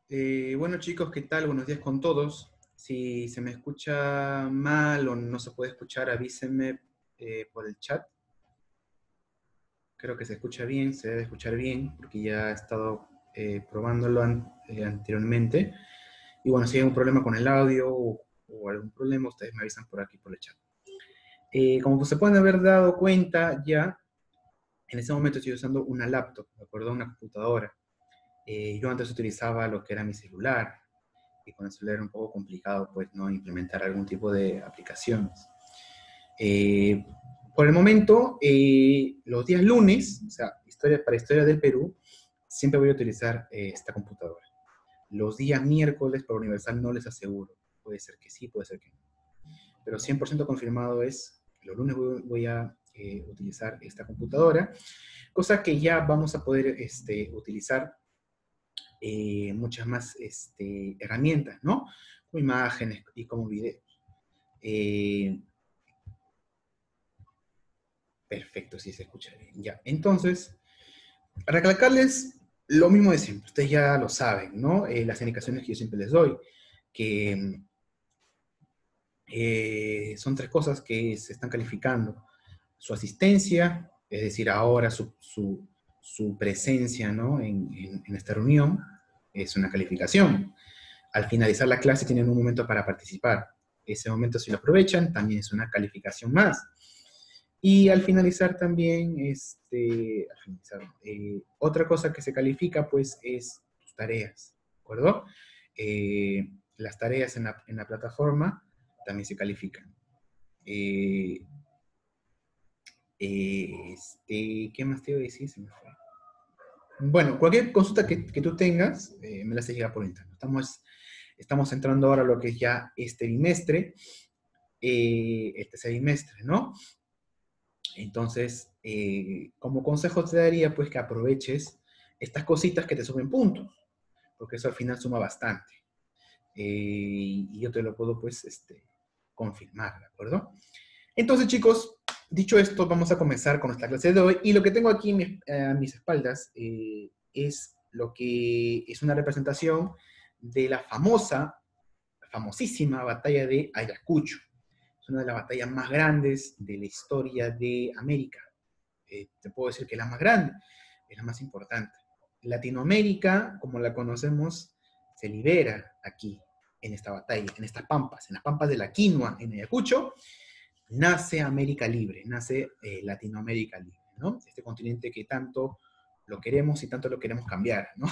Bueno chicos, ¿qué tal? Buenos días con todos. Si se me escucha mal o no se puede escuchar, avísenme por el chat. Creo que se escucha bien, se debe escuchar bien, porque ya he estado probándolo anteriormente. Y bueno, si hay un problema con el audio o algún problema, ustedes me avisan por aquí por el chat. Como se pueden haber dado cuenta ya, en este momento estoy usando una laptop, ¿de acuerdo? Una computadora. Yo antes utilizaba lo que era mi celular, y con el celular era un poco complicado, pues, ¿no? Implementar algún tipo de aplicaciones. Eh, por el momento, los días lunes, o sea, para historia del Perú, siempre voy a utilizar esta computadora. Los días miércoles por Universal no les aseguro. Puede ser que sí, puede ser que no. Pero 100% confirmado es que los lunes voy a utilizar esta computadora, cosa que ya vamos a poder utilizar muchas más herramientas, ¿no? Como imágenes y como videos. Perfecto, sí se escucha bien. Ya, entonces, recalcarles lo mismo de siempre. Ustedes ya lo saben, ¿no? Las indicaciones que yo siempre les doy, que son tres cosas que se están calificando. Su asistencia, es decir, ahora su presencia, ¿no? En esta reunión es una calificación. Al finalizar la clase tienen un momento para participar. Ese momento, si lo aprovechan, también es una calificación más. Y al finalizar también, otra cosa que se califica, pues, es tus tareas, ¿de acuerdo? Las tareas en la plataforma también se califican. ¿Qué más te iba a decir? Se me fue. Bueno, cualquier consulta que tú tengas, me la haces llegar por internet. Estamos entrando ahora a lo que es ya este bimestre, este semestre, ¿no? Entonces, como consejo te daría, pues, que aproveches estas cositas que te suben puntos, porque eso al final suma bastante. Y yo te lo puedo, pues, confirmar, ¿de acuerdo? Entonces, chicos, dicho esto, vamos a comenzar con nuestra clase de hoy. Y lo que tengo aquí a mis espaldas es lo que es una representación de la famosísima batalla de Ayacucho. Es una de las batallas más grandes de la historia de América. Te puedo decir que es la más grande, es la más importante. Latinoamérica, como la conocemos, se libera aquí, en esta batalla, en estas pampas, en las pampas de la Quinua, en Ayacucho, nace América Libre, nace Latinoamérica Libre, ¿no? Este continente que tanto lo queremos y tanto lo queremos cambiar, ¿no?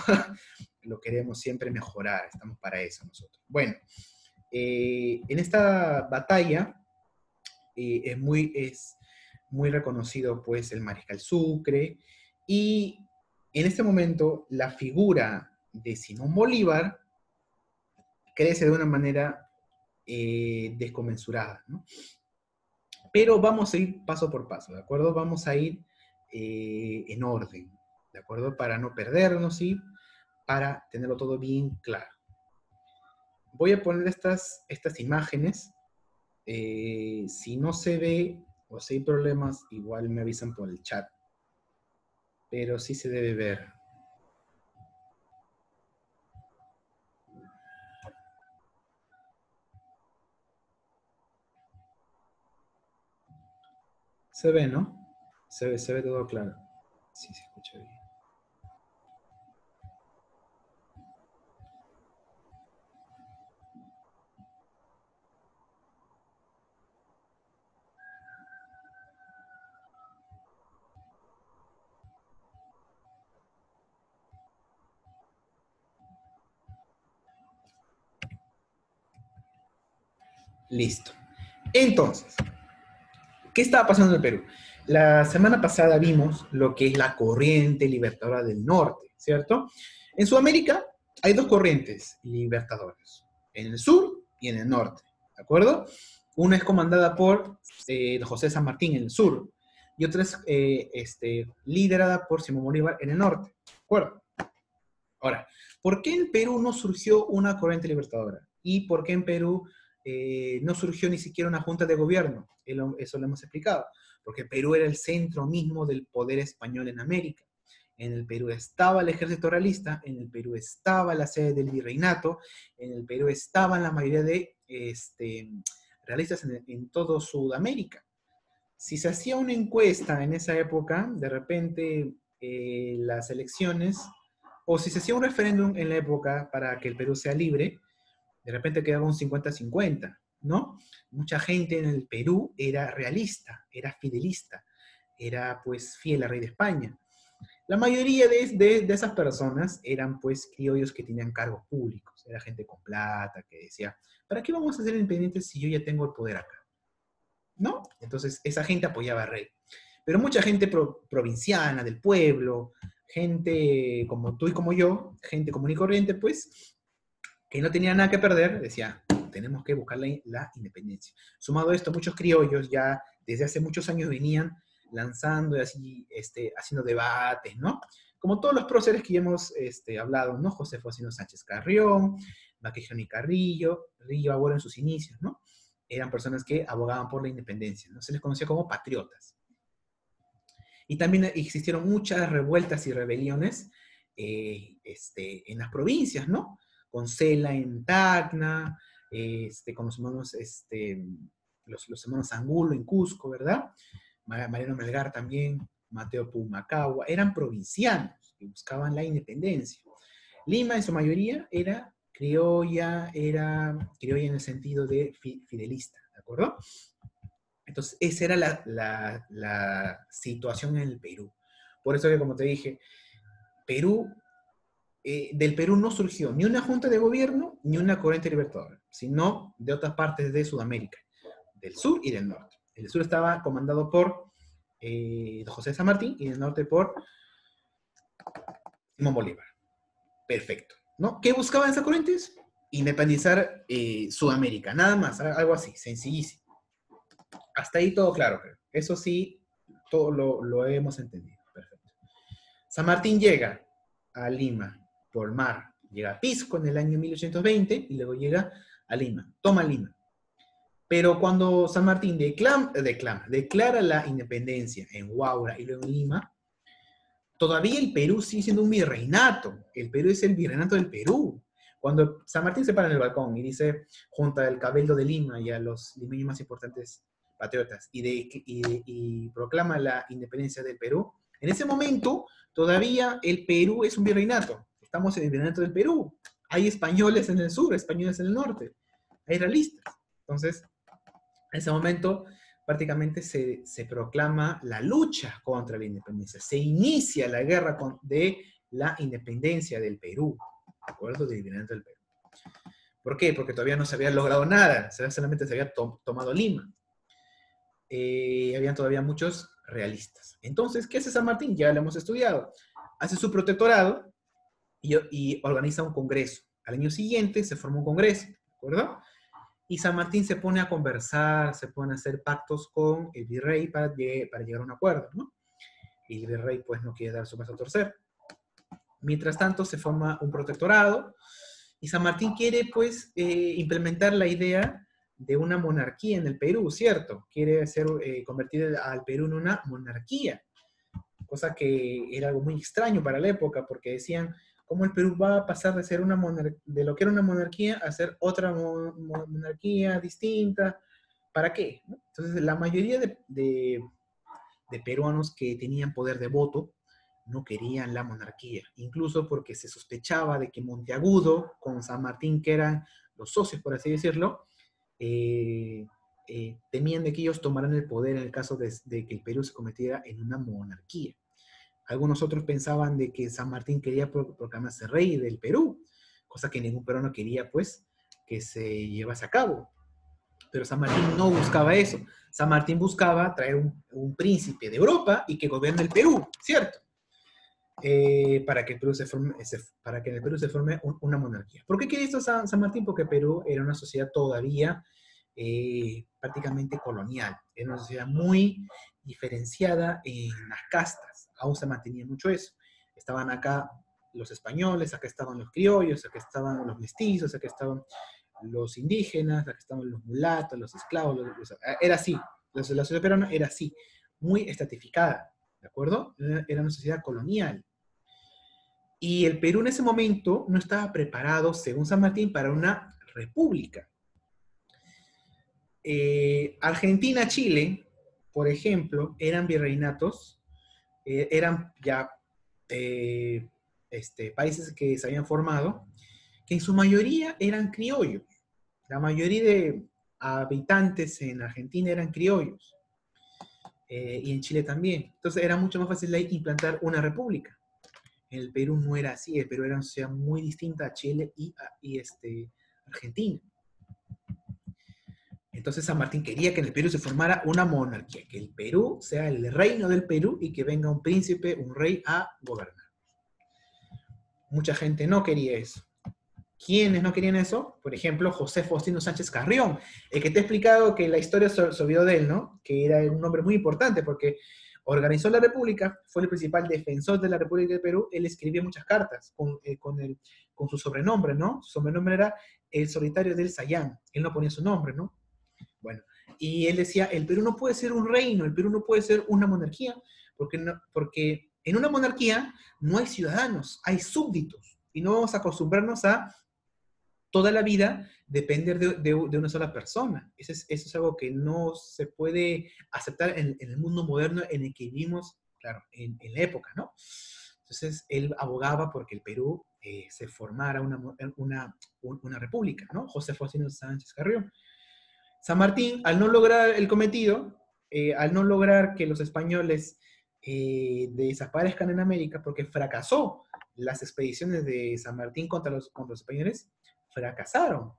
Lo queremos siempre mejorar, estamos para eso nosotros. Bueno, en esta batalla es muy reconocido, pues, el Mariscal Sucre, y en este momento la figura de Simón Bolívar crece de una manera desconmensurada, ¿no? Pero vamos a ir paso por paso, ¿de acuerdo? Vamos a ir en orden, ¿de acuerdo? Para no perdernos y para tenerlo todo bien claro. Voy a poner estas imágenes. Si no se ve o si hay problemas, igual me avisan por el chat. Pero sí se debe ver. Se ve, ¿no? Se ve todo claro. Sí, se escucha bien. Listo. Entonces, ¿qué estaba pasando en el Perú? La semana pasada vimos lo que es la corriente libertadora del norte, ¿cierto? En Sudamérica hay dos corrientes libertadoras, en el sur y en el norte, ¿de acuerdo? Una es comandada por José San Martín en el sur y otra es liderada por Simón Bolívar en el norte, ¿de acuerdo? Ahora, ¿por qué en Perú no surgió una corriente libertadora? ¿Y por qué en Perú no surgió ni siquiera una junta de gobierno? Eso lo hemos explicado. Porque Perú era el centro mismo del poder español en América. en el Perú estaba el ejército realista, en el Perú estaba la sede del virreinato, en el Perú estaban la mayoría de realistas en todo Sudamérica. Si se hacía una encuesta en esa época, de repente las elecciones, o si se hacía un referéndum en la época para que el Perú sea libre, de repente quedaba un 50-50, ¿no? Mucha gente en el Perú era realista, era fidelista, era pues fiel al rey de España. La mayoría de esas personas eran pues criollos que tenían cargos públicos, era gente con plata que decía, ¿para qué vamos a ser independientes si yo ya tengo el poder acá? ¿No? Entonces esa gente apoyaba al rey. Pero mucha gente provinciana, del pueblo, gente como tú y como yo, gente común y corriente, pues, que no tenía nada que perder, decía, tenemos que buscar la independencia. Sumado a esto, muchos criollos ya desde hace muchos años venían lanzando y así, haciendo debates, ¿no? Como todos los próceres que ya hemos hablado, ¿no? José Faustino Sánchez Carrión, Maquijón y Carrillo, Río Agüero en sus inicios, ¿no? Eran personas que abogaban por la independencia, ¿no? Se les conocía como patriotas. Y también existieron muchas revueltas y rebeliones en las provincias, ¿no? Con Cela en Tacna, con los hermanos, los hermanos Angulo en Cusco, ¿verdad? Mariano Melgar también, Mateo Pumacagua, eran provincianos que buscaban la independencia. Lima en su mayoría era criolla en el sentido de fidelista, ¿de acuerdo? Entonces, esa era la situación en el Perú. Por eso que, como te dije, del Perú no surgió ni una junta de gobierno ni una corriente libertadora, sino de otras partes de Sudamérica, del sur y del norte. El sur estaba comandado por José de San Martín y del norte por Simón Bolívar. Perfecto. ¿No? ¿Qué buscaban esas corrientes? Independizar Sudamérica, nada más, algo así, sencillísimo. Hasta ahí todo claro, creo. Eso sí, todo lo hemos entendido. Perfecto. San Martín llega a Lima por mar, llega a Pisco en el año 1820 y luego llega a Lima, toma Lima. Pero cuando San Martín declara la independencia en Huaura y luego en Lima, todavía el Perú sigue siendo un virreinato. El Perú es el virreinato del Perú. Cuando San Martín se para en el balcón y dice, junto al Cabildo de Lima y a los limeños más importantes patriotas, y proclama la independencia del Perú, en ese momento todavía el Perú es un virreinato. Estamos en el virreinato del Perú. Hay españoles en el sur, españoles en el norte. Hay realistas. Entonces, en ese momento prácticamente se proclama la lucha contra la independencia. Se inicia la guerra de la independencia del Perú, ¿de acuerdo? Del virreinato del Perú. ¿Por qué? Porque todavía no se había logrado nada, solamente se había tomado Lima. Habían todavía muchos realistas. Entonces, ¿qué hace San Martín? Ya lo hemos estudiado. Hace su protectorado y organiza un congreso. Al año siguiente se forma un congreso, ¿de acuerdo? Y San Martín se pone a conversar, se pone a hacer pactos con el virrey para llegar a un acuerdo, ¿no? Y el virrey pues no quiere dar su brazo a torcer. Mientras tanto se forma un protectorado y San Martín quiere pues implementar la idea de una monarquía en el Perú, ¿cierto? Quiere convertir al Perú en una monarquía, cosa que era algo muy extraño para la época porque decían, ¿cómo el Perú va a pasar de ser de lo que era una monarquía a ser otra monarquía distinta? ¿Para qué? Entonces, la mayoría de peruanos que tenían poder de voto no querían la monarquía, incluso porque se sospechaba de que Monteagudo con San Martín, que eran los socios, por así decirlo, temían de que ellos tomaran el poder en el caso de que el Perú se convirtiera en una monarquía. Algunos otros pensaban de que San Martín quería proclamarse rey del Perú, cosa que ningún peruano quería, pues, que se llevase a cabo. Pero San Martín no buscaba eso. San Martín buscaba traer un príncipe de Europa y que gobierne el Perú, ¿cierto? Para que en el Perú se forme una monarquía. ¿Por qué quería esto San Martín? Porque Perú era una sociedad todavía prácticamente colonial. Era una sociedad muy diferenciada en las castas. Aún se mantenía mucho eso. Estaban acá los españoles, acá estaban los criollos, acá estaban los mestizos, acá estaban los indígenas, acá estaban los mulatos, los esclavos. Era así. La sociedad peruana era así, muy estratificada, ¿de acuerdo? Era una sociedad colonial. Y el Perú en ese momento no estaba preparado, según San Martín, para una república. Argentina, Chile, por ejemplo, eran virreinatos, eran ya países que se habían formado, que en su mayoría eran criollos. La mayoría de habitantes en Argentina eran criollos, y en Chile también. Entonces era mucho más fácil implantar una república. En el Perú no era así, el Perú era una sociedad muy distinta a Chile y Argentina. Entonces San Martín quería que en el Perú se formara una monarquía, que el Perú sea el reino del Perú y que venga un príncipe, un rey a gobernar. Mucha gente no quería eso. ¿Quiénes no querían eso? Por ejemplo, José Faustino Sánchez Carrión, el que te he explicado que la historia se olvidó de él, ¿no? Que era un hombre muy importante porque organizó la República, fue el principal defensor de la República del Perú, él escribía muchas cartas con su sobrenombre, ¿no? Su sobrenombre era el solitario del Sayán, él no ponía su nombre, ¿no? Bueno, y él decía, el Perú no puede ser un reino, el Perú no puede ser una monarquía, porque en una monarquía no hay ciudadanos, hay súbditos, y no vamos a acostumbrarnos a toda la vida depender de una sola persona. Eso es algo que no se puede aceptar en el mundo moderno en el que vivimos, claro, en la época, ¿no? Entonces, él abogaba porque el Perú se formara una república, ¿no? José Faustino Sánchez Carrión. San Martín, al no lograr el cometido, al no lograr que los españoles desaparezcan en América, porque fracasó las expediciones de San Martín contra los españoles, fracasaron.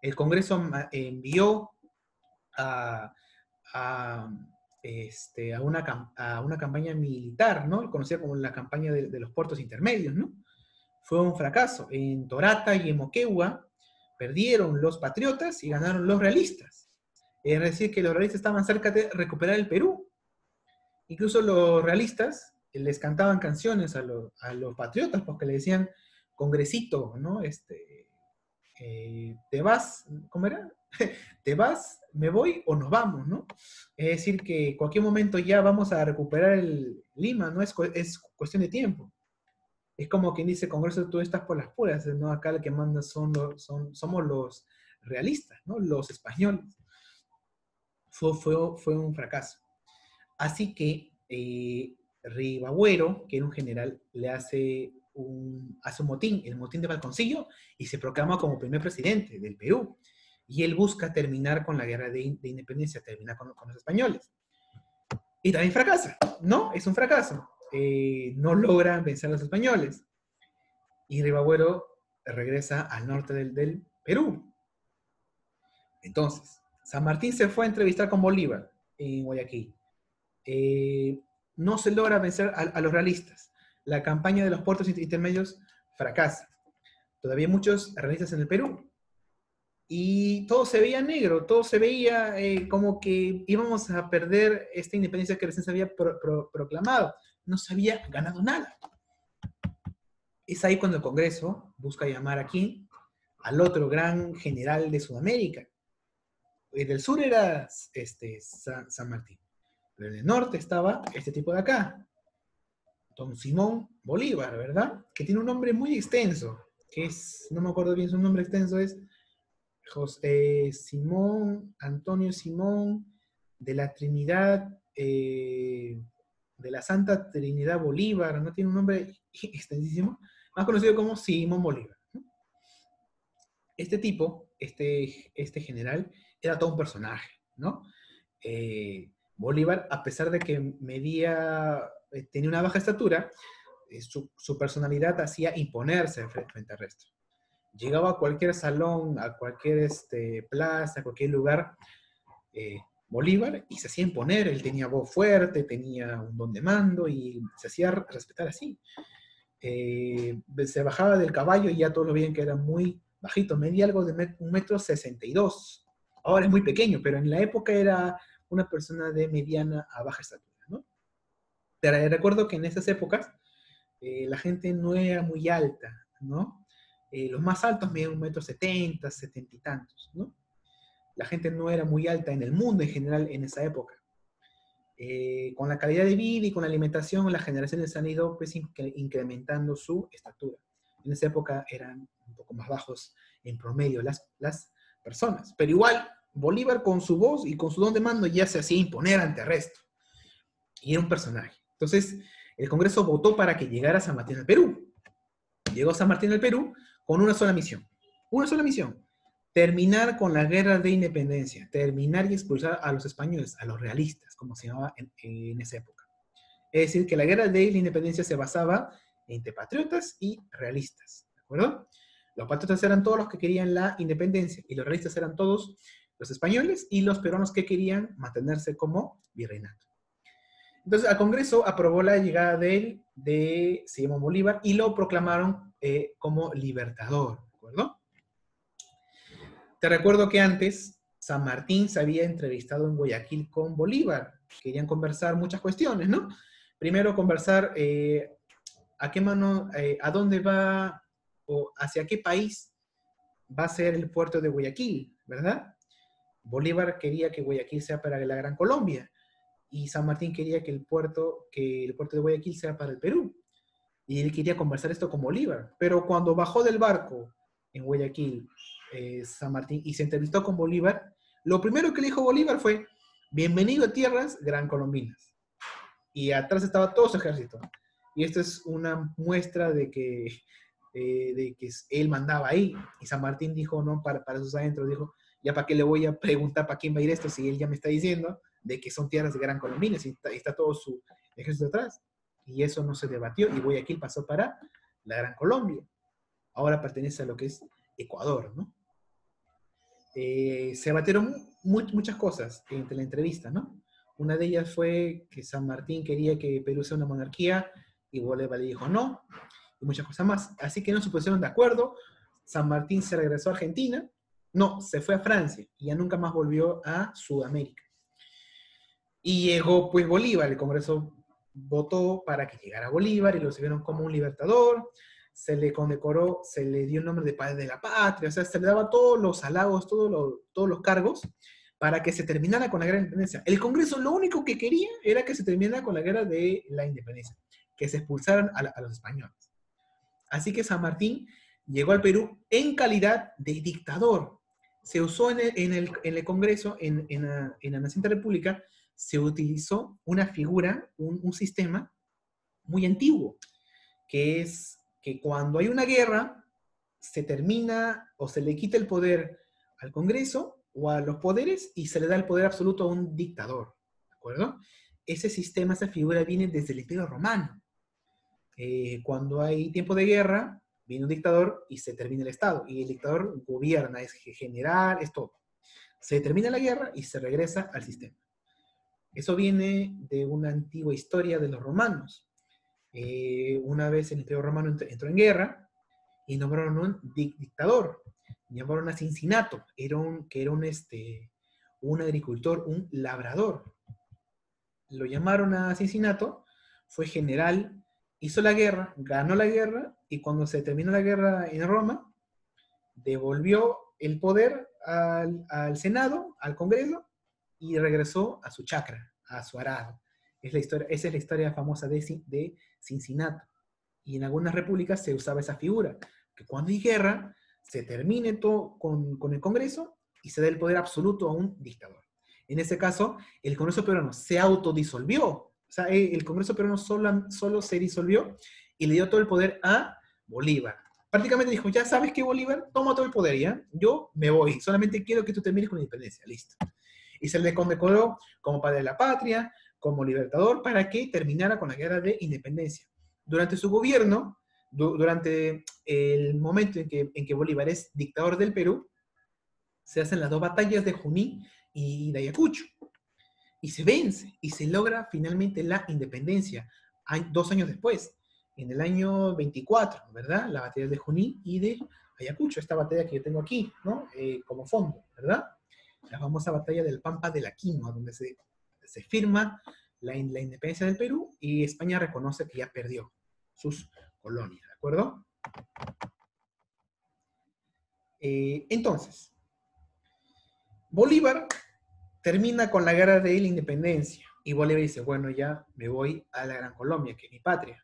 El Congreso envió a, a, a una campaña militar, ¿no? Conocida como la campaña de los puertos intermedios, ¿no? Fue un fracaso. En Torata y en Moquegua perdieron los patriotas y ganaron los realistas. Es decir, que los realistas estaban cerca de recuperar el Perú. Incluso los realistas les cantaban canciones a los patriotas porque le decían, congresito, ¿no? Te vas, ¿cómo era? Te vas, me voy o nos vamos, ¿no? Es decir, que en cualquier momento ya vamos a recuperar el Lima, ¿no? Es cuestión de tiempo. Es como quien dice, Congreso, tú estás por las puras, ¿no? Acá el que manda somos los realistas, ¿no? Los españoles. Fue un fracaso. Así que Ribagüero, que era un general, le hace un motín, el motín de Balconcillo, y se proclama como primer presidente del Perú. Y él busca terminar con la guerra de independencia, terminar con los españoles. Y también fracasa, ¿no? Es un fracaso. No logran vencer a los españoles. Y Ribagüero regresa al norte del Perú. Entonces, San Martín se fue a entrevistar con Bolívar en Guayaquil. No se logra vencer a los realistas. La campaña de los puertos intermedios fracasa. Todavía hay muchos realistas en el Perú. Y todo se veía negro, todo se veía como que íbamos a perder esta independencia que recién se había proclamado. No se había ganado nada. Es ahí cuando el Congreso busca llamar aquí al otro gran general de Sudamérica. Del sur era San Martín. Pero en el norte estaba este tipo de acá, don Simón Bolívar, ¿verdad? Que tiene un nombre muy extenso, que es, no me acuerdo bien su nombre extenso, es Simón, Antonio Simón, de la Trinidad, de la Santa Trinidad Bolívar, ¿no? Tiene un nombre extensísimo, más conocido como Simón Bolívar, ¿no? Este tipo, este general, era todo un personaje, ¿no? Bolívar, a pesar de que tenía una baja estatura, su personalidad hacía imponerse frente al resto. Llegaba a cualquier salón, a cualquier plaza, a cualquier lugar, Bolívar, y se hacía imponer. Él tenía voz fuerte, tenía un don de mando y se hacía respetar así. Se bajaba del caballo y ya todos lo veían que era muy bajito, medía algo de 1,62 m. Ahora es muy pequeño, pero en la época era una persona de mediana a baja estatura, ¿no? Te recuerdo que en esas épocas la gente no era muy alta, ¿no? Los más altos medían 1,70 m, 70 y tantos, ¿no? La gente no era muy alta en el mundo en general en esa época. Con la calidad de vida y con la alimentación, las generaciones han ido pues, incrementando su estatura. En esa época eran un poco más bajos en promedio las personas. Pero igual, Bolívar con su voz y con su don de mando ya se hacía imponer ante el resto. Y era un personaje. Entonces, el Congreso votó para que llegara San Martín al Perú. Llegó San Martín al Perú con una sola misión. Una sola misión. Terminar con la guerra de independencia. Terminar y expulsar a los españoles, a los realistas, como se llamaba en esa época. Es decir, que la guerra de la independencia se basaba entre patriotas y realistas. ¿De acuerdo? Los patriotas eran todos los que querían la independencia y los realistas eran todos los españoles y los peruanos que querían mantenerse como virreinato. Entonces, al Congreso aprobó la llegada de Simón Bolívar y lo proclamaron como libertador, ¿de acuerdo? Te recuerdo que antes San Martín se había entrevistado en Guayaquil con Bolívar. Querían conversar muchas cuestiones, ¿no? Primero conversar a qué mano, a dónde va o hacia qué país va a ser el puerto de Guayaquil, ¿verdad? Bolívar quería que Guayaquil sea para la Gran Colombia y San Martín quería que el puerto de Guayaquil sea para el Perú. Y él quería conversar esto con Bolívar. Pero cuando bajó del barco en Guayaquil, San Martín, y se entrevistó con Bolívar, lo primero que le dijo Bolívar fue, bienvenido a tierras gran colombinas. Y atrás estaba todo su ejército. Y esto es una muestra de que él mandaba ahí. Y San Martín dijo, no, para sus adentros, dijo, ya para qué le voy a preguntar para quién va a ir esto si él ya me está diciendo de que son tierras de gran colombinas y está todo su ejército atrás. Y eso no se debatió y Guayaquil pasó para la Gran Colombia. Ahora pertenece a lo que es Ecuador, ¿no? Se debatieron muchas cosas entre la entrevista, ¿no? Una de ellas fue que San Martín quería que Perú sea una monarquía y Bolívar le dijo no, y muchas cosas más. Así que no se pusieron de acuerdo. San Martín se regresó a Argentina, no, se fue a Francia y ya nunca más volvió a Sudamérica. Y llegó pues Bolívar, el Congreso votó para que llegara Bolívar y lo recibieron como un libertador, se le condecoró, se le dio el nombre de padre de la patria, o sea, se le daba todos los halagos, todos los cargos para que se terminara con la guerra de independencia. El Congreso lo único que quería era que se terminara con la guerra de la independencia, que se expulsaran a los españoles. Así que San Martín llegó al Perú en calidad de dictador. Se usó en el Congreso, en la Naciente República, se utilizó una figura, un sistema muy antiguo, que es que cuando hay una guerra, se termina o se le quita el poder al Congreso o a los poderes y se le da el poder absoluto a un dictador. ¿De acuerdo? Ese sistema, esa figura viene desde el Imperio Romano. Cuando hay tiempo de guerra, viene un dictador y se termina el Estado. Y el dictador gobierna, es general, es todo. Se termina la guerra y se regresa al sistema. Eso viene de una antigua historia de los romanos. Una vez el Imperio Romano entró en guerra y nombraron un dictador. Llamaron a Cincinato. Que era un agricultor, un labrador. Lo llamaron a Cincinato, fue general, hizo la guerra, ganó la guerra y cuando se terminó la guerra en Roma, devolvió el poder al Senado, al Congreso y regresó a su chacra, a su arado. Esa es la historia famosa de Cincinato. Y en algunas repúblicas se usaba esa figura, que cuando hay guerra, se termine todo con el Congreso y se da el poder absoluto a un dictador. En ese caso, el Congreso peruano se autodisolvió. O sea, el Congreso peruano solo se disolvió y le dio todo el poder a Bolívar. Prácticamente dijo, ya sabes que Bolívar, toma todo el poder, ¿ya? Yo me voy, solamente quiero que tú termines con la independencia, listo. Y se le condecoró como padre de la patria, como libertador, para que terminara con la guerra de independencia. Durante su gobierno, durante el momento en que Bolívar es dictador del Perú, se hacen las dos batallas de Junín y de Ayacucho. Y se vence y se logra finalmente la independencia 2 años después, en el año 24, ¿verdad? La batalla de Junín y de Ayacucho, esta batalla que yo tengo aquí, ¿no? Como fondo, ¿verdad? La famosa batalla del Pampa de la Quinoa, donde se firma la independencia del Perú y España reconoce que ya perdió sus colonias, ¿de acuerdo? Entonces, Bolívar termina con la guerra de la independencia. Y Bolívar dice, bueno, ya me voy a la Gran Colombia, que es mi patria.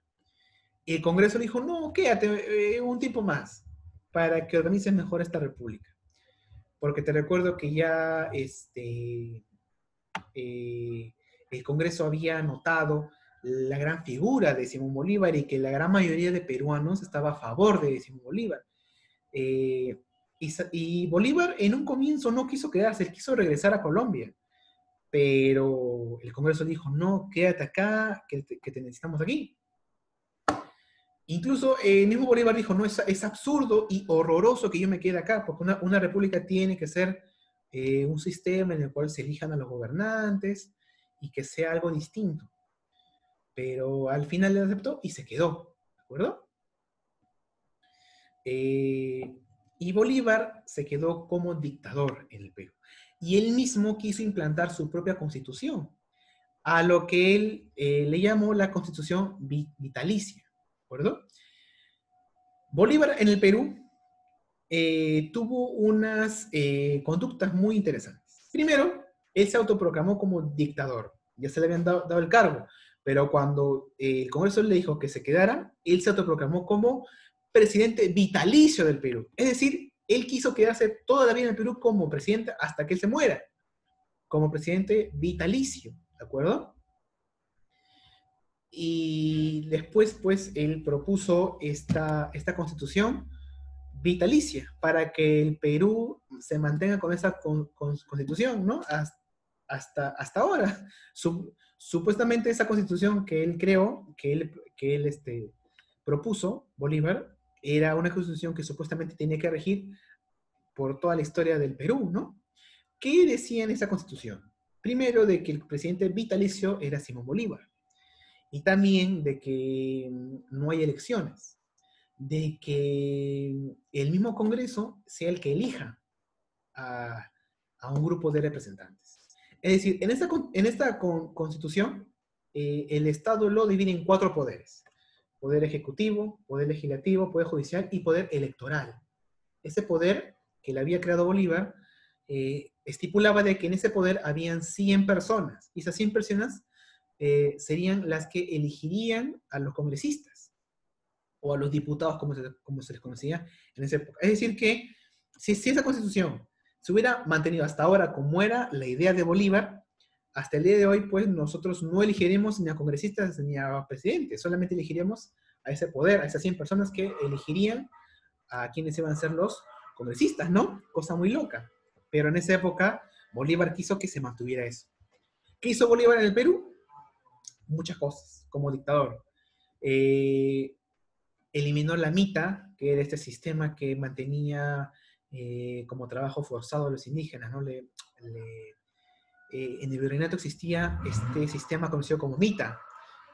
Y el Congreso le dijo, no, quédate un tiempo más para que organices mejor esta república. Porque te recuerdo que ya eh, el Congreso había notado la gran figura de Simón Bolívar y que la gran mayoría de peruanos estaba a favor de Simón Bolívar. Eh, y Bolívar en un comienzo no quiso quedarse, él quiso regresar a Colombia, pero el Congreso dijo, no, quédate acá, que te necesitamos aquí. Incluso el mismo Bolívar dijo, no, es absurdo y horroroso que yo me quede acá, porque una república tiene que ser un sistema en el cual se elijan a los gobernantes y que sea algo distinto. Pero al final le aceptó y se quedó, ¿de acuerdo? Eh, y Bolívar se quedó como dictador en el Perú. Y él mismo quiso implantar su propia constitución, a lo que él le llamó la constitución vitalicia, ¿de acuerdo? Bolívar en el Perú tuvo unas conductas muy interesantes. Primero, él se autoproclamó como dictador, ya se le habían dado el cargo, pero cuando el Congreso le dijo que se quedara, él se autoproclamó como presidente vitalicio del Perú. Es decir, él quiso quedarse toda la vida en el Perú como presidente hasta que él se muera, como presidente vitalicio, ¿de acuerdo? Y después, pues, él propuso esta constitución vitalicia para que el Perú se mantenga con esa constitución, ¿no? Hasta ahora. Supuestamente esa constitución que él creó, que él propuso, Bolívar, era una constitución que supuestamente tenía que regir por toda la historia del Perú, ¿no? ¿Qué decía en esa constitución? Primero, de que el presidente vitalicio era Simón Bolívar, y también de que no hay elecciones, de que el mismo Congreso sea el que elija a, a un grupo de representantes. Es decir, en esta constitución, el Estado lo divide en 4 poderes. Poder ejecutivo, poder legislativo, poder judicial y poder electoral. Ese poder que le había creado Bolívar estipulaba de que en ese poder habían 100 personas. Y esas 100 personas serían las que elegirían a los congresistas o a los diputados, como se les conocía en esa época. Es decir, que si esa constitución se hubiera mantenido hasta ahora como era la idea de Bolívar, hasta el día de hoy, pues nosotros no elegiremos ni a congresistas ni a presidentes, solamente elegiríamos a ese poder, a esas 100 personas que elegirían a quienes iban a ser los congresistas, ¿no? Cosa muy loca. Pero en esa época, Bolívar quiso que se mantuviera eso. ¿Qué hizo Bolívar en el Perú? Muchas cosas, como dictador. Eh, Eliminó la mita, que era este sistema que mantenía como trabajo forzado a los indígenas, ¿no? En el virreinato existía este sistema conocido como mita,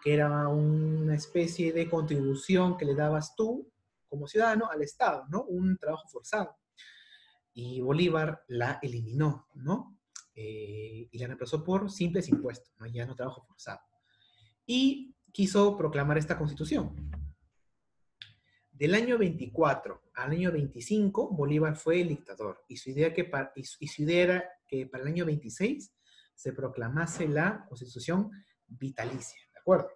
que era una especie de contribución que le dabas tú, como ciudadano, al Estado, ¿no? Un trabajo forzado. Y Bolívar la eliminó, ¿no? Y la reemplazó por simples impuestos, ¿no? Ya no trabajo forzado. Y quiso proclamar esta constitución. Del año 24 al año 25, Bolívar fue el dictador, y su idea era que para el año 26 se proclamase la Constitución vitalicia, ¿de acuerdo?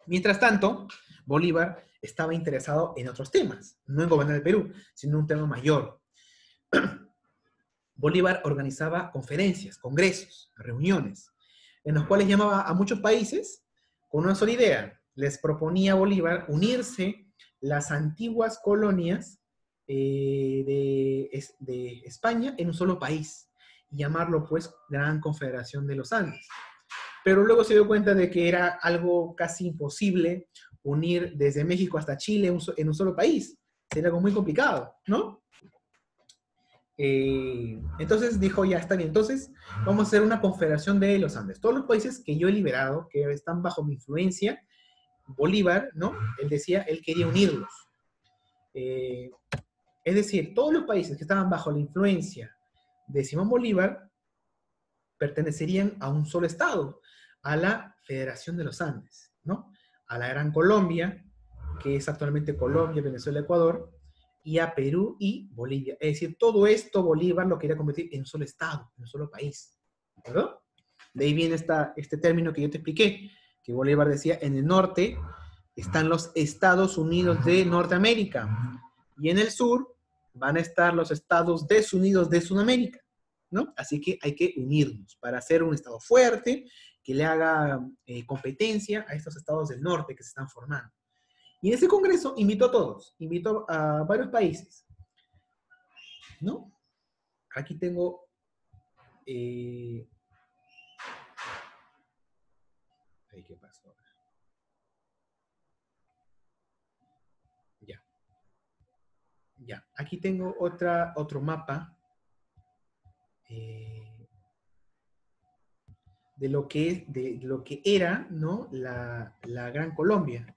Mientras tanto, Bolívar estaba interesado en otros temas, no en gobernar el Perú, sino en un tema mayor. Bolívar organizaba conferencias, congresos, reuniones, en los cuales llamaba a muchos países con una sola idea. Les proponía a Bolívar unirse las antiguas colonias de España en un solo país y llamarlo pues Gran Confederación de los Andes. Pero luego se dio cuenta de que era algo casi imposible unir desde México hasta Chile en un solo país. Sería algo muy complicado, ¿no? Entonces dijo, ya está bien, entonces vamos a hacer una confederación de los Andes. Todos los países que yo he liberado, que están bajo mi influencia, Bolívar, ¿no? Él decía, él quería unirlos. Es decir, todos los países que estaban bajo la influencia de Simón Bolívar pertenecerían a un solo estado, a la Federación de los Andes, ¿no? A la Gran Colombia, que es actualmente Colombia, Venezuela, Ecuador, y a Perú y Bolivia. Es decir, todo esto Bolívar lo quería convertir en un solo estado, en un solo país, ¿verdad? De ahí viene este término que yo te expliqué, que Bolívar decía, en el norte están los Estados Unidos de Norteamérica, y en el sur van a estar los Estados desunidos de Sudamérica, ¿no? Así que hay que unirnos para hacer un Estado fuerte, que le haga competencia a estos estados del norte que se están formando. Y en ese congreso invitó a todos, invitó a varios países, ¿no? Aquí tengo... ¿qué pasó? Ya, ya. Aquí tengo otro mapa de lo que era, ¿no? La Gran Colombia.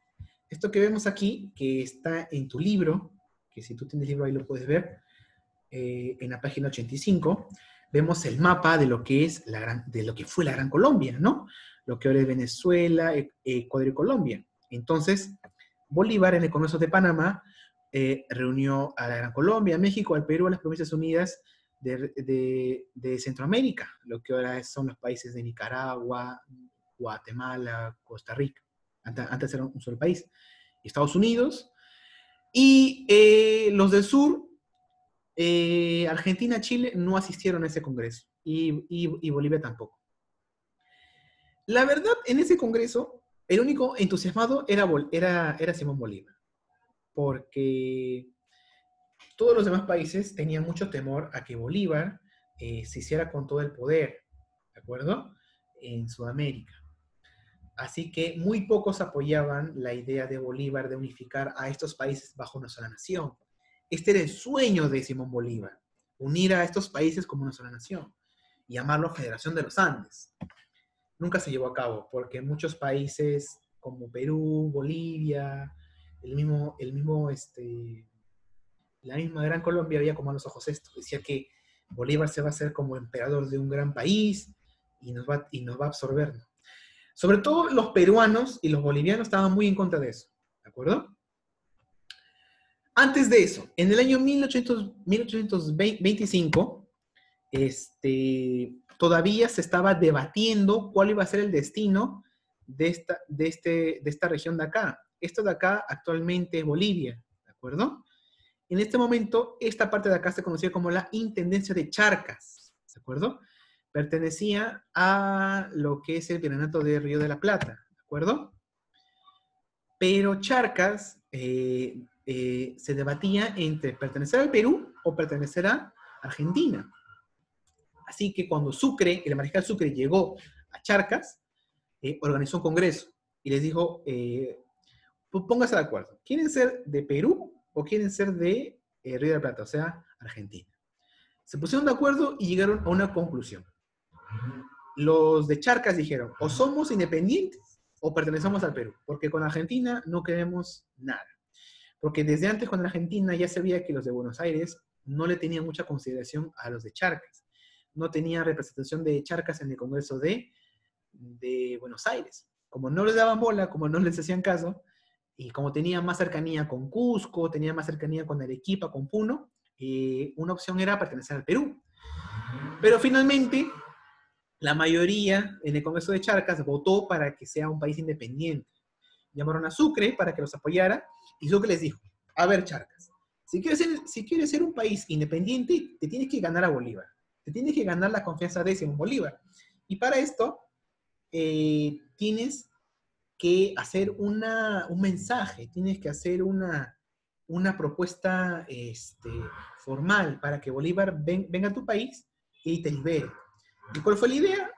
Esto que vemos aquí, que está en tu libro, que si tú tienes el libro ahí lo puedes ver, en la página 85, vemos el mapa de lo que es de lo que fue la Gran Colombia, ¿no? Lo que ahora es Venezuela, Ecuador y Colombia. Entonces, Bolívar en el Congreso de Panamá reunió a la Gran Colombia, a México, al Perú, a las Provincias Unidas de Centroamérica, lo que ahora son los países de Nicaragua, Guatemala, Costa Rica. Antes era un solo país. Estados Unidos. Y los del sur, Argentina, Chile, no asistieron a ese congreso. Y Bolivia tampoco. La verdad, en ese congreso, el único entusiasmado era Simón Bolívar. Porque todos los demás países tenían mucho temor a que Bolívar se hiciera con todo el poder, ¿de acuerdo? En Sudamérica. Así que muy pocos apoyaban la idea de Bolívar de unificar a estos países bajo una sola nación. Este era el sueño de Simón Bolívar, unir a estos países como una sola nación y llamarlo Federación de los Andes. Nunca se llevó a cabo, porque muchos países como Perú, Bolivia, la misma Gran Colombia había como a los ojos esto. Decía que Bolívar se va a hacer como emperador de un gran país y nos va a absorber, ¿no? Sobre todo los peruanos y los bolivianos estaban muy en contra de eso, ¿de acuerdo? Antes de eso, en el año 1825, todavía se estaba debatiendo cuál iba a ser el destino de esta región de acá. Esto de acá actualmente es Bolivia, ¿de acuerdo? En este momento, esta parte de acá se conocía como la Intendencia de Charcas, ¿de acuerdo? Pertenecía a lo que es el Virreinato de Río de la Plata, ¿de acuerdo? Pero Charcas se debatía entre pertenecer al Perú o pertenecer a Argentina. Así que cuando Sucre, el mariscal Sucre llegó a Charcas, organizó un congreso y les dijo, pónganse de acuerdo, ¿quieren ser de Perú o quieren ser de Río de la Plata, o sea, Argentina? Se pusieron de acuerdo y llegaron a una conclusión. Los de Charcas dijeron, o somos independientes o pertenecemos al Perú, porque con Argentina no queremos nada. Porque desde antes con Argentina ya se veía que los de Buenos Aires no le tenían mucha consideración a los de Charcas. No tenía representación de Charcas en el Congreso de Buenos Aires. Como no les daban bola, como no les hacían caso, y como tenía más cercanía con Cusco, tenía más cercanía con Arequipa, con Puno, una opción era pertenecer al Perú. Pero finalmente, la mayoría en el Congreso de Charcas votó para que sea un país independiente. Llamaron a Sucre para que los apoyara, y Sucre les dijo, a ver, Charcas, si quieres ser un país independiente, te tienes que ganar a Bolívar. Te tienes que ganar la confianza de Simón Bolívar. Y para esto, tienes que hacer un mensaje, tienes que hacer una propuesta formal para que Bolívar venga a tu país y te libere. ¿Y cuál fue la idea?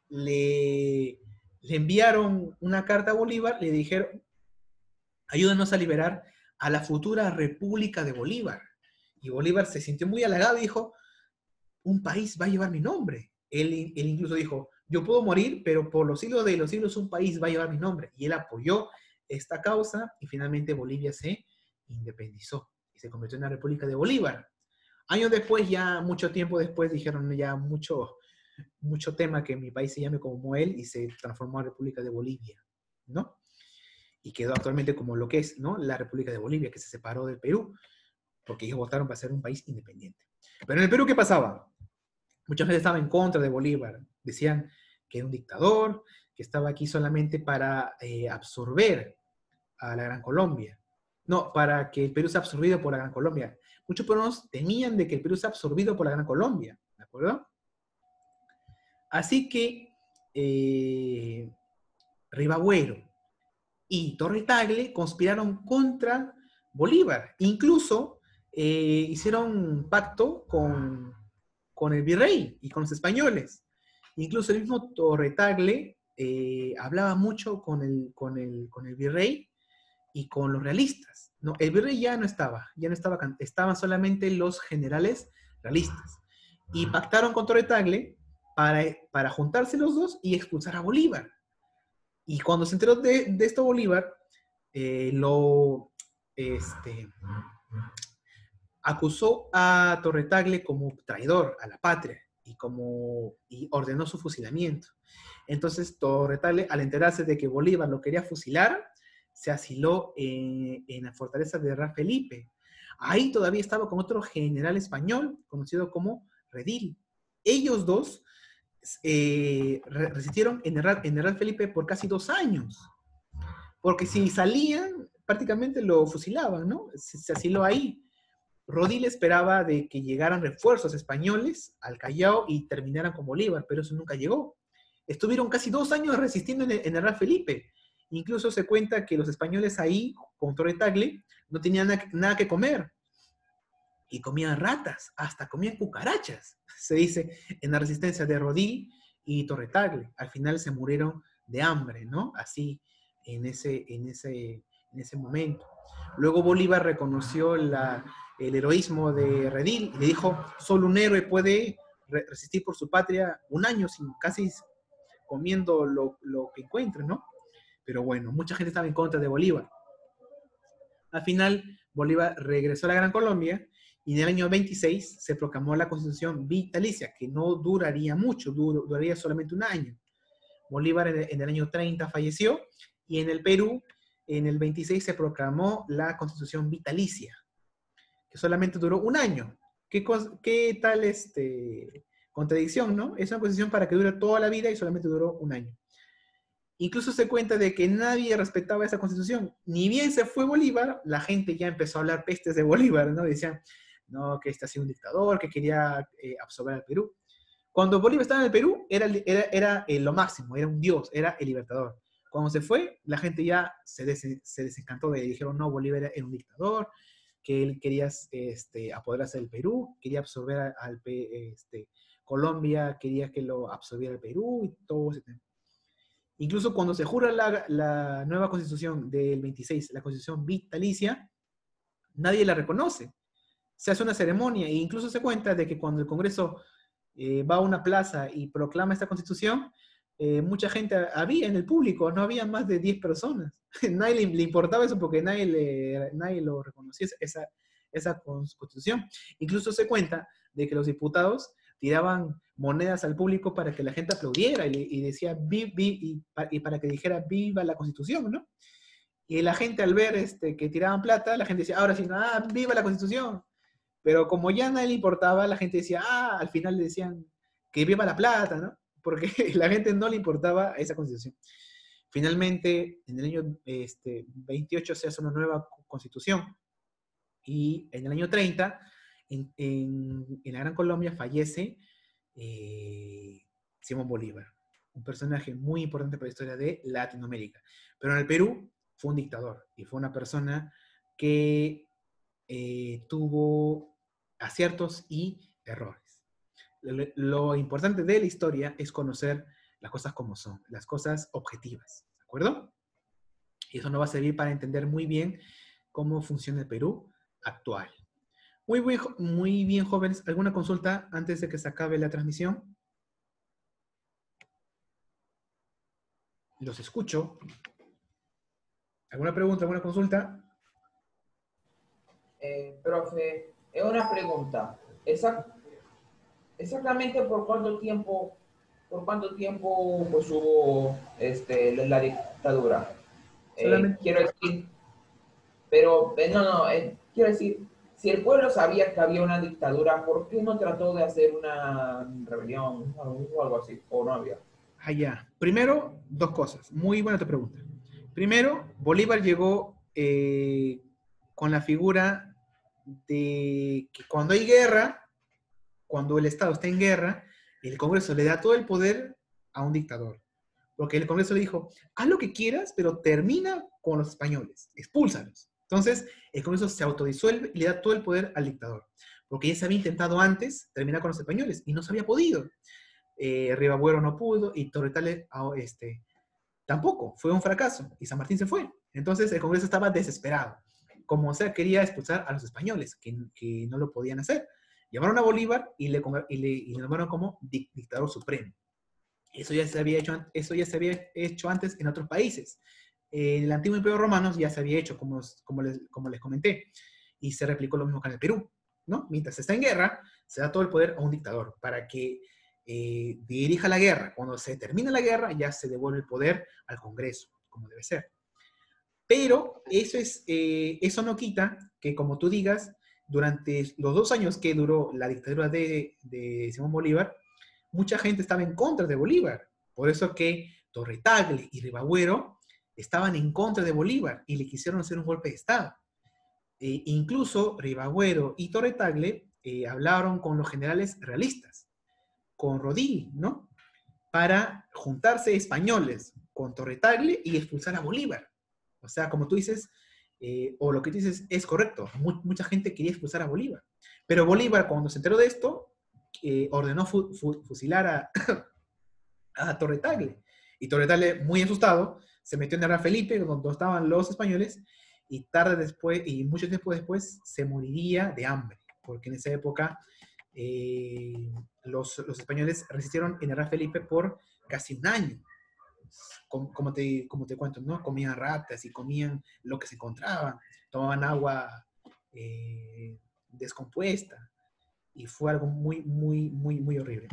Le enviaron una carta a Bolívar, le dijeron, ayúdanos a liberar a la futura República de Bolívar. Y Bolívar se sintió muy halagado y dijo, un país va a llevar mi nombre. Él incluso dijo, yo puedo morir, pero por los siglos de los siglos un país va a llevar mi nombre. Y él apoyó esta causa y finalmente Bolivia se independizó y se convirtió en la República de Bolívar. Años después, ya mucho tiempo después, dijeron ya mucho tema que mi país se llame como él y se transformó en República de Bolivia, ¿no? Y quedó actualmente como lo que es, ¿no? La República de Bolivia, que se separó del Perú, porque ellos votaron para ser un país independiente. Pero en el Perú, ¿qué pasaba? Mucha gente estaba en contra de Bolívar. Decían que era un dictador, que estaba aquí solamente para absorber a la Gran Colombia. No, para que el Perú sea absorbido por la Gran Colombia. Muchos peruanos temían de que el Perú sea absorbido por la Gran Colombia, ¿de acuerdo? Así que Ribagüero y Torre Tagle conspiraron contra Bolívar. Incluso hicieron un pacto con el virrey y con los españoles. Incluso el mismo Torre Tagle hablaba mucho con el virrey y con los realistas. No, el virrey ya no estaba, estaban solamente los generales realistas. Y pactaron con Torre Tagle para juntarse los dos y expulsar a Bolívar. Y cuando se enteró de esto Bolívar, lo acusó a Torre Tagle como traidor a la patria y ordenó su fusilamiento. Entonces Torre Tagle, al enterarse de que Bolívar lo quería fusilar, se asiló en la fortaleza de Real Felipe. Ahí todavía estaba con otro general español, conocido como Redil. Ellos dos resistieron en el Real Felipe por casi 2 años, porque si salían, prácticamente lo fusilaban, ¿no? Se asiló ahí. Rodil esperaba de que llegaran refuerzos españoles al Callao y terminaran con Bolívar, pero eso nunca llegó. Estuvieron casi 2 años resistiendo en el Real Felipe. Incluso se cuenta que los españoles ahí, con Torre Tagle, no tenían nada que comer. Y comían ratas, hasta comían cucarachas, se dice, en la resistencia de Rodil y Torre Tagle. Al final se murieron de hambre, ¿no? Así, en ese momento. Luego Bolívar reconoció el heroísmo de Redil y le dijo, solo un héroe puede resistir por su patria un año sin casi comiendo lo que encuentre, ¿no? Pero bueno, mucha gente estaba en contra de Bolívar. Al final, Bolívar regresó a la Gran Colombia y en el año 26 se proclamó la Constitución vitalicia, que no duraría mucho, duraría solamente un año. Bolívar en el año 30 falleció y en el Perú, en el 26 se proclamó la Constitución vitalicia, que solamente duró un año. ¿Qué tal contradicción, no? Es una constitución para que dure toda la vida y solamente duró un año. Incluso se cuenta de que nadie respetaba esa constitución. Ni bien se fue Bolívar, la gente ya empezó a hablar pestes de Bolívar, ¿no? Decían, no, que este ha sido un dictador, que quería absorber al Perú. Cuando Bolívar estaba en el Perú, era lo máximo, era un dios, era el libertador. Cuando se fue, la gente ya se desencantó de él. Dijeron, no, Bolívar era un dictador, que él quería apoderarse del Perú, quería absorber al Colombia, quería que lo absorbiera el Perú y todo ese tema. Incluso cuando se jura la nueva constitución del 26, la constitución vitalicia, nadie la reconoce. Se hace una ceremonia e incluso se cuenta de que cuando el Congreso va a una plaza y proclama esta constitución, mucha gente había en el público, no había más de 10 personas. Nadie le importaba eso porque nadie lo reconocía, esa constitución. Incluso se cuenta de que los diputados tiraban monedas al público para que la gente aplaudiera y decía y para que dijera viva la Constitución, ¿no? Y la gente al ver que tiraban plata, la gente decía, ahora sí, viva la Constitución. Pero como ya nadie le importaba, la gente decía, al final le decían que viva la plata, ¿no? Porque la gente no le importaba esa Constitución. Finalmente, en el año 28 se hace una nueva Constitución y en el año 30 en la Gran Colombia fallece Simón Bolívar, un personaje muy importante para la historia de Latinoamérica. Pero en el Perú fue un dictador y fue una persona que tuvo aciertos y errores. Lo importante de la historia es conocer las cosas como son, las cosas objetivas, ¿de acuerdo? Y eso nos va a servir para entender muy bien cómo funciona el Perú actual. Muy bien, jóvenes. ¿Alguna consulta antes de que se acabe la transmisión? Los escucho. ¿Alguna pregunta, alguna consulta? Profe, es una pregunta. Exactamente por cuánto tiempo pues, hubo la dictadura? Solamente Quiero decir, pero no, quiero decir, Si el pueblo sabía que había una dictadura, ¿por qué no trató de hacer una rebelión o algo así? ¿O no había? Allá. Primero, dos cosas. Muy buena tu pregunta. Primero, Bolívar llegó con la figura de que cuando hay guerra, cuando el Estado está en guerra, el Congreso le da todo el poder a un dictador. Porque el Congreso le dijo, haz lo que quieras, pero termina con los españoles, expúlsalos. Entonces, el Congreso se autodisuelve y le da todo el poder al dictador. Porque ya se había intentado antes terminar con los españoles y no se había podido. Rivagüero no pudo y Torretale tampoco, fue un fracaso y San Martín se fue. Entonces el Congreso estaba desesperado. Como sea, quería expulsar a los españoles, que no lo podían hacer. Llamaron a Bolívar y le nombraron como dictador supremo. Eso ya se había hecho antes en otros países. En el antiguo Imperio Romano ya se había hecho, como les comenté, y se replicó lo mismo acá en el Perú, ¿no? Mientras se está en guerra, se da todo el poder a un dictador para que dirija la guerra. Cuando se termina la guerra, ya se devuelve el poder al Congreso, como debe ser. Pero eso no quita que, como tú digas, durante los 2 años que duró la dictadura de Simón Bolívar, mucha gente estaba en contra de Bolívar. Por eso que Torre y Rivagüero estaban en contra de Bolívar y le quisieron hacer un golpe de Estado. Incluso Rivagüero y Torre hablaron con los generales realistas, con Rodil, ¿no? Para juntarse españoles con Torre y expulsar a Bolívar. O sea, como tú dices, o lo que tú dices es correcto, mucha gente quería expulsar a Bolívar. Pero Bolívar, cuando se enteró de esto, ordenó fusilar a Torre Y Torre muy asustado, se metió en Guerra Felipe, donde estaban los españoles, y mucho tiempo después, se moriría de hambre, porque en esa época los españoles resistieron en Guerra Felipe por casi un año. Como te cuento, ¿no? Comían ratas y comían lo que se encontraban, tomaban agua descompuesta, y fue algo muy, muy, muy, muy horrible.